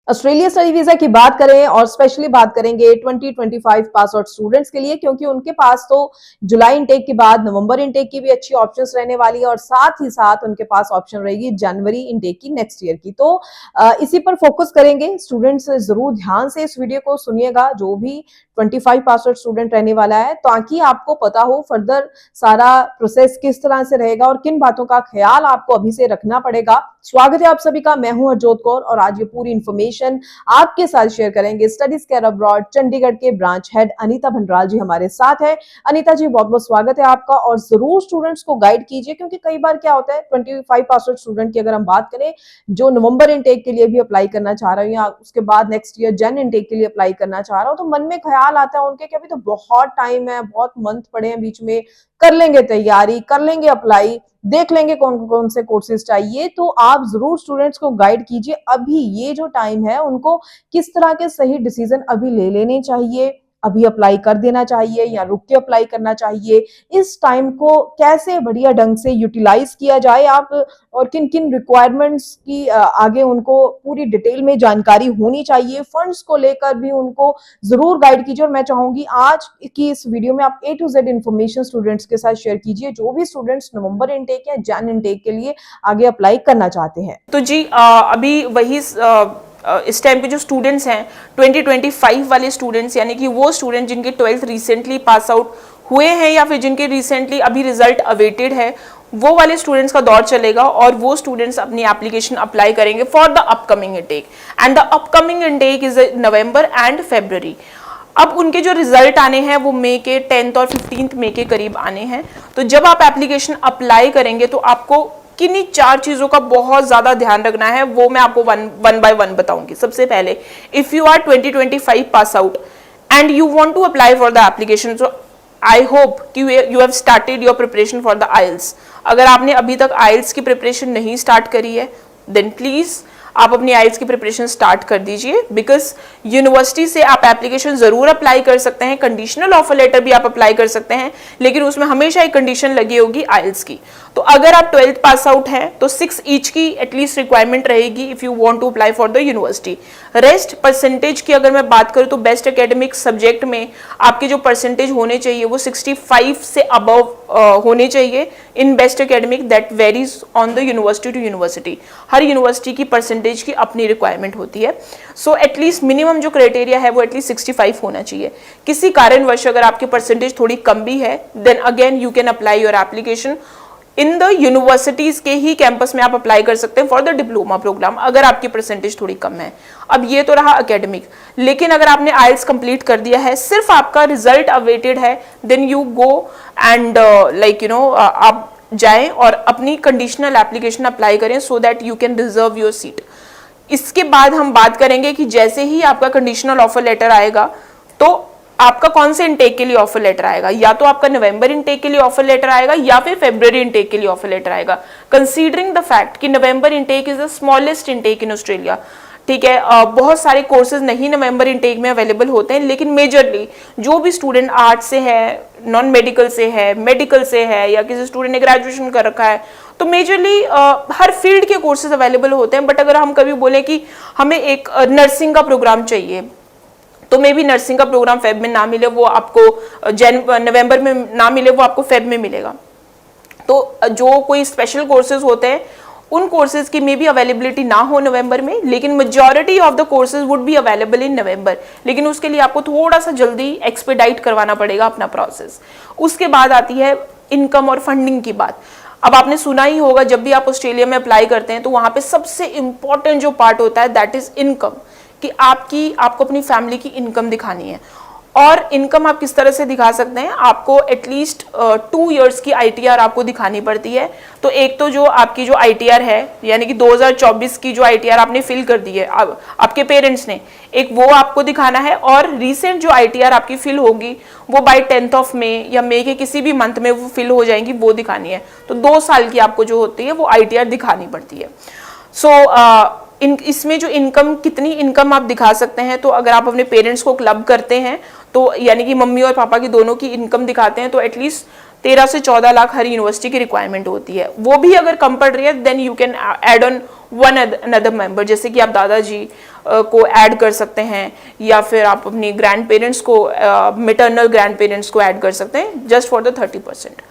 Australia study visa की बात करें और स्पेशली बात करेंगे 2025 पास आउट स्टूडेंट्स के लिए, क्योंकि उनके पास तो जुलाई इनटेक के बाद नवंबर इनटेक की भी अच्छी ऑप्शंस रहने वाली है और साथ ही साथ उनके पास ऑप्शन रहेगी जनवरी इनटेक की नेक्स्ट ईयर की। तो इसी पर फोकस करेंगे। स्टूडेंट्स जरूर ध्यान से इस वीडियो को सुनिएगा, जो भी 25 पास आउट स्टूडेंट रहने वाला है, ताकि आपको पता हो फर्दर सारा प्रोसेस किस तरह से रहेगा और किन बातों का ख्याल आपको अभी से रखना पड़ेगा। स्वागत है आप सभी का, मैं हूं हरजोत कौर और आज ये पूरी इंफॉर्मेशन आपके साथ शेयर करेंगे। स्टडीज केयर अब्रॉड चंडीगढ़ के ब्रांच हेड अनीता भंडराल जी हमारे साथ है। अनीता जी, बहुत बहुत स्वागत है आपका और जरूर स्टूडेंट्स को गाइड कीजिए, क्योंकि कई बार क्या होता है 25 पास आउट स्टूडेंट की अगर हम बात करें जो नवंबर इनटेक के लिए भी अप्लाई करना चाह रहे हो या उसके बाद नेक्स्ट ईयर जन इनटेक के लिए अप्लाई करना चाह रहा हो, तो मन में ख्याल आता है उनके कि अभी तो बहुत टाइम है, बहुत मंथ पड़े हैं बीच में, कर लेंगे तैयारी, कर लेंगे अप्लाई, देख लेंगे कौन कौन से कोर्सेज चाहिए। तो आप जरूर स्टूडेंट्स को गाइड कीजिए, अभी ये जो टाइम है उनको किस तरह के सही डिसीजन अभी ले लेने चाहिए, अभी अप्लाई कर देना चाहिए या रुक के अप्लाई करना चाहिए, इस टाइम को कैसे बढ़िया ढंग से यूटिलाइज किया जाए आप, और किन किन रिक्वायरमेंट्स की आगे उनको पूरी डिटेल में जानकारी होनी चाहिए। फंड्स को लेकर भी उनको जरूर गाइड कीजिए और मैं चाहूंगी आज की इस वीडियो में आप A to Z information students के साथ शेयर कीजिए, जो भी स्टूडेंट्स नवंबर इनटेक या जैन इनटेक के लिए आगे अप्लाई करना चाहते हैं। तो जी अभी वही इस टाइम पे जो स्टूडेंट्स हैं 2025 वाले स्टूडेंट्स, यानी कि वो स्टूडेंट जिनके 12th रिसेंटली पास आउट हुए हैं या फिर जिनके रिसेंटली अभी रिजल्ट अवेटेड है, वो वाले स्टूडेंट्स का दौर चलेगा और वो स्टूडेंट्स अपनी एप्लीकेशन अप्लाई करेंगे for the upcoming intake. And the upcoming intake is November and February. अब उनके जो रिजल्ट आने हैं वो मई के 10th और 15th मई के करीब आने हैं। तो जब आप एप्लीकेशन अप्लाई करेंगे तो आपको किन्हीं 4 चीजों का बहुत ज्यादा ध्यान रखना है, वो मैं आपको वन बाय वन बताऊंगी। सबसे पहले, if you are 2025 pass out and you want to apply for the application, so I hope कि you have started your preparation for the IELTS. अगर आपने अभी तक आइल्स की प्रिपरेशन नहीं स्टार्ट करी है, देन प्लीज आप अपनी आइल्स की प्रिपरेशन स्टार्ट कर दीजिए, बिकॉज यूनिवर्सिटी से आप एप्लीकेशन जरूर अप्लाई कर सकते हैं, कंडीशनल ऑफर लेटर भी आप अप्लाई कर सकते हैं, लेकिन उसमें हमेशा एक कंडीशन लगी होगी आइल्स की। तो अगर आप 12th पास आउट हैं तो 6 ईच की एटलीस्ट रिक्वायरमेंट रहेगी if you want to apply for the university. Rest percentage की अगर मैं बात करूं तो बेस्ट एकेडमिक सब्जेक्ट में आपके जो परसेंटेज होने चाहिए वो 65 से अबव होने चाहिए in best academic. That varies on the university to university. हर यूनिवर्सिटी की परसेंटेज की अपनी रिक्वायरमेंट होती है। सो एटलीस्ट मिनिमम जो क्राइटेरिया है वो एटलीस्ट 65 होना चाहिए। किसी कारणवश अगर आपकी परसेंटेज थोड़ी कम भी है, then again you can apply your application in the universities के ही कैंपस में आप अप्लाई कर सकते हैं फॉर द डिप्लोमा प्रोग्राम, अगर आपकी परसेंटेज थोड़ी कम है। अब ये तो रहा एकेडमिक, लेकिन अगर आपने आइल्स कंप्लीट कर दिया है, सिर्फ आपका रिजल्ट अवेटेड है, देन यू गो एंड आप जाएं और अपनी कंडीशनल एप्लीकेशन अप्लाई करें so that you can reserve your seat. इसके बाद हम बात करेंगे कि जैसे ही आपका कंडीशनल ऑफर लेटर आएगा तो आपका कौन से इनटेक के लिए ऑफर लेटर आएगा। या तो आपका नवंबर इनटेक के लिए ऑफर लेटर आएगा या फिर फरवरी इनटेक के लिए ऑफर लेटर आएगा, कंसीडरिंग द फैक्ट कि November intake is the smallest intake in Australia. ठीक है, बहुत सारे कोर्सेज नहीं नवंबर इनटेक में अवेलेबल होते हैं, लेकिन मेजरली जो भी स्टूडेंट आर्ट से है, नॉन मेडिकल से है, मेडिकल से है, या किसी स्टूडेंट ने ग्रेजुएशन कर रखा है, तो मेजरली हर फील्ड के कोर्सेज अवेलेबल होते हैं। बट अगर हम कभी बोले कि हमें एक नर्सिंग का प्रोग्राम चाहिए, तो मे भी नर्सिंग का प्रोग्राम फेब में ना मिले, वो आपको नवंबर में ना मिले, वो आपको फेब में मिलेगा। तो जो कोई स्पेशल कोर्सेज होते हैं उन कोर्सेज की मे भी अवेलेबिलिटी ना हो नवंबर में, लेकिन majority of the courses would be available in November. लेकिन उसके लिए आपको थोड़ा सा जल्दी एक्सपेडाइट करवाना पड़ेगा अपना प्रोसेस। उसके बाद आती है इनकम और फंडिंग की बात। अब आपने सुना ही होगा, जब भी आप ऑस्ट्रेलिया में अप्लाई करते हैं तो वहां पे सबसे इंपॉर्टेंट जो पार्ट होता है दैट इज इनकम, कि आपको अपनी फैमिली की इनकम दिखानी है। और इनकम आप किस तरह से दिखा सकते हैं, आपको एटलीस्ट 2 इयर्स की आईटीआर आपको दिखानी पड़ती है। तो एक तो जो आपकी जो आईटीआर है, यानी कि 2024 की जो आईटीआर आपने फिल कर दी है आपके पेरेंट्स ने, एक वो आपको दिखाना है। और रिसेंट जो आईटीआर आपकी फिल होगी वो बाय 10th ऑफ मई या मई के किसी भी मंथ में वो फिल हो जाएंगी, वो दिखानी है। तो 2 साल की आपको जो होती है वो आईटीआर दिखानी पड़ती है। सो इसमें जो इनकम, कितनी इनकम आप दिखा सकते हैं, तो अगर आप अपने पेरेंट्स को क्लब करते हैं तो यानी कि मम्मी और पापा की दोनों की इनकम दिखाते हैं, तो एटलीस्ट 13 से 14 लाख हर यूनिवर्सिटी की रिक्वायरमेंट होती है। वो भी अगर कम पड़ रही है then you can add on one another member, जैसे कि आप दादाजी को ऐड कर सकते हैं या फिर आप अपनी ग्रैंड पेरेंट्स को, मेटर्नल ग्रैंड पेरेंट्स को ऐड कर सकते हैं जस्ट फॉर द 30%।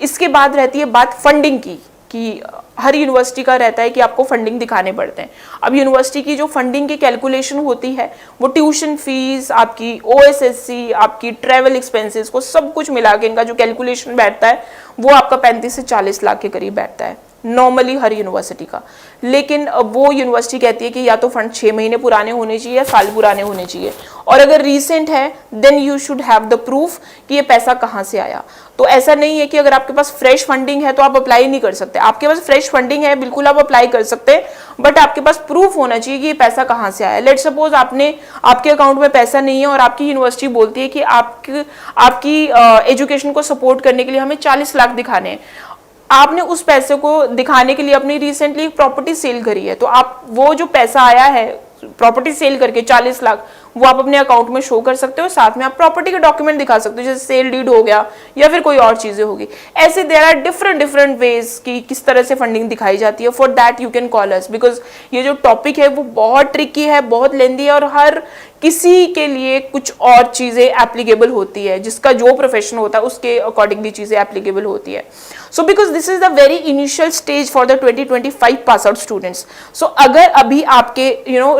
इसके बाद रहती है बात फंडिंग की, कि हर यूनिवर्सिटी का रहता है कि आपको फंडिंग दिखाने पड़ते हैं। अब यूनिवर्सिटी की जो फंडिंग की कैलकुलेशन होती है वो ट्यूशन फीस, आपकी ओएसएससी, आपकी ट्रैवल एक्सपेंसेस को सब कुछ मिला के इनका जो कैलकुलेशन बैठता है वो आपका 35 से 40 लाख के करीब बैठता है नॉर्मली हर यूनिवर्सिटी का। लेकिन वो यूनिवर्सिटी कहती है कि या तो फंड 6 महीने पुराने होने चाहिए या साल पुराने होने चाहिए, और अगर रीसेंट है then you should have the proof कि ये पैसा कहाँ से आया। तो ऐसा नहीं है कि अगर आपके पास फ्रेश फंडिंग है तो आप अप्लाई नहीं कर सकते, आपके पास फ्रेश फंडिंग है बिल्कुल आप अप्लाई कर सकते हैं, बट आपके पास प्रूफ होना चाहिए कि ये पैसा कहाँ से आया। लेट सपोज आपके अकाउंट में पैसा नहीं है और आपकी यूनिवर्सिटी बोलती है कि आपकी एजुकेशन को सपोर्ट करने के लिए हमें 40 लाख दिखाने हैं। आपने उस पैसे को दिखाने के लिए अपनी रिसेंटली एक प्रॉपर्टी सेल करी है, तो आप वो जो पैसा आया है प्रॉपर्टी सेल करके 40 लाख वो आप अपने अकाउंट में शो कर सकते हो, साथ में आप प्रॉपर्टी के डॉक्यूमेंट दिखा सकते हो, जैसे सेल डीड हो गया या फिर कोई और चीजें होगी। ऐसे देयर आर डिफरेंट वेज कि किस तरह से फंडिंग दिखाई जाती है। For that you can call us, because ये जो टॉपिक है वो बहुत ट्रिकी है, बहुत लेंदी है, और हर किसी के लिए कुछ और चीजें एप्लीकेबल होती है, जिसका जो प्रोफेशन होता है उसके अकॉर्डिंगली चीजें एप्लीकेबल होती है। So because this is the very initial stage for the 2025 pass out students. So अगर अभी आपके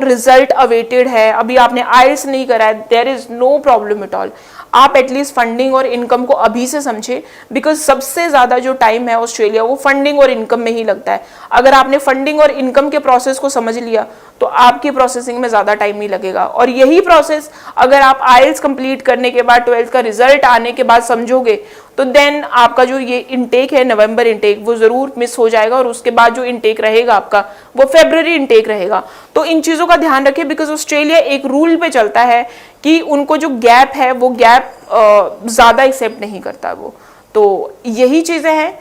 रिजल्ट अवेटेड है, अभी आपने आइल्स नहीं करा है, there is no problem at all. आप एटलीस्ट फंडिंग और इनकम को अभी से समझे, बिकॉज सबसे ज्यादा जो टाइम है ऑस्ट्रेलिया वो फंडिंग और इनकम में ही लगता है। अगर आपने फंडिंग और इनकम के प्रोसेस को समझ लिया तो आपकी प्रोसेसिंग में ज्यादा टाइम नहीं लगेगा, और यही प्रोसेस अगर आप आइल्स कंप्लीट करने के बाद 12th का रिजल्ट आने के बाद समझोगे तो देन आपका जो ये इनटेक है नवंबर इनटेक वो जरूर मिस हो जाएगा, और उसके बाद जो इनटेक रहेगा आपका वो फरवरी इनटेक रहेगा। तो इन चीजों का ध्यान रखें, बिकॉज ऑस्ट्रेलिया एक रूल पे चलता है कि उनको जो गैप है वो गैप ज्यादा एक्सेप्ट नहीं करता वो। तो यही चीजें हैं।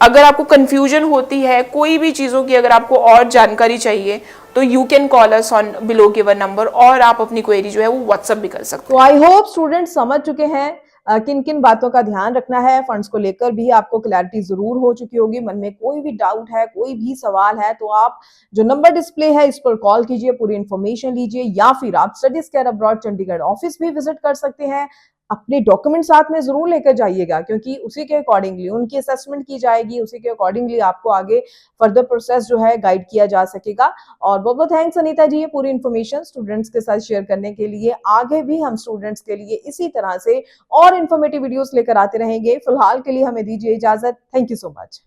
अगर आपको कंफ्यूजन होती है कोई भी चीजों की, अगर आपको और जानकारी चाहिए तो you can call us on below given number, और आप अपनी क्वेरी जो है वो व्हाट्सएप भी कर सकते हैं। तो आई होप स्टूडेंट्स समझ चुके हैं किन किन बातों का ध्यान रखना है। फंड्स को लेकर भी आपको क्लैरिटी जरूर हो चुकी होगी। मन में कोई भी डाउट है, कोई भी सवाल है, तो आप जो नंबर डिस्प्ले है इस पर कॉल कीजिए, पूरी इंफॉर्मेशन लीजिए, या फिर आप studies care abroad Chandigarh office भी विजिट कर सकते हैं। अपने डॉक्यूमेंट साथ में जरूर लेकर जाइएगा, क्योंकि उसी के अकॉर्डिंगली उनकी असेसमेंट की जाएगी, उसी के अकॉर्डिंगली आपको आगे फर्दर प्रोसेस जो है गाइड किया जा सकेगा। और बहुत बहुत थैंक्स अनीता जी, ये पूरी इन्फॉर्मेशन स्टूडेंट्स के साथ शेयर करने के लिए। आगे भी हम स्टूडेंट्स के लिए इसी तरह से और इन्फॉर्मेटिव वीडियोस लेकर आते रहेंगे। फिलहाल के लिए हमें दीजिए इजाजत। Thank you so much.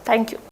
Thank you.